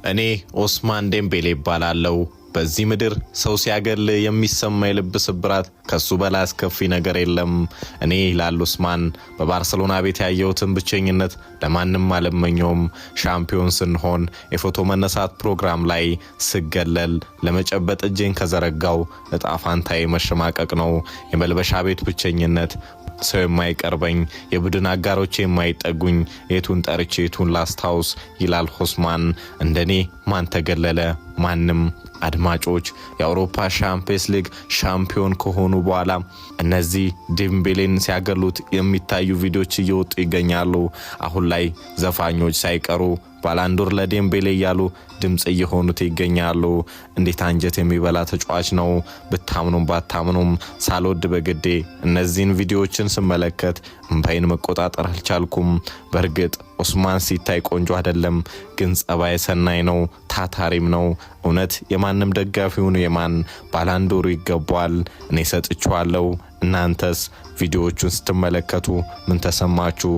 እኔ ኦስማን ዴምቤሌ ይባላልው። በዚህ ምድር ሰው ሲያገል የሚሰማ የልብ ስብራት ከሱ በላይ አስከፊ ነገር የለም። እኔ ይላል ኦስማን በባርሴሎና ቤት ያየሁትን ብቸኝነት ለማንም አልመኘውም። ሻምፒዮን ስንሆን የፎቶ መነሳት ፕሮግራም ላይ ስገለል ለመጨበጥ እጄን ከዘረጋው እጣ ፋንታዬ መሸማቀቅ ነው። የመልበሻ ቤት ብቸኝነት፣ ሰው የማይቀርበኝ፣ የቡድን አጋሮቼ የማይጠጉኝ፣ የቱን ጠርቼ የቱን ላስታውስ ይላል ኦስማን። እንደኔ ማን ተገለለ? ማንም። አድማጮች የአውሮፓ ሻምፒየንስ ሊግ ሻምፒዮን ከሆኑ በኋላ እነዚህ ዴምቤሌን ሲያገሉት የሚታዩ ቪዲዮዎች እየወጡ ይገኛሉ። አሁን ላይ ዘፋኞች ሳይቀሩ ባላንዶር ለዴምቤሌ ያሉ ድምጽ እየሆኑት ይገኛሉ። እንዴት አንጀት የሚበላ ተጫዋች ነው! ብታምኑም ባታምኑም ሳልወድ በግዴ እነዚህን ቪዲዮዎችን ስመለከት እንባይን መቆጣጠር አልቻልኩም። በርግጥ ኦስማን ሲታይ ቆንጆ አይደለም፣ ግን ጸባይ ሰናይ ነው፣ ታታሪም ነው። እውነት የማንም ደጋፊውን የማን ባላንዶሩ ይገባዋል። እኔ ሰጥቻለሁ። እናንተስ ቪዲዮዎቹን ስትመለከቱ ምን ተሰማችሁ?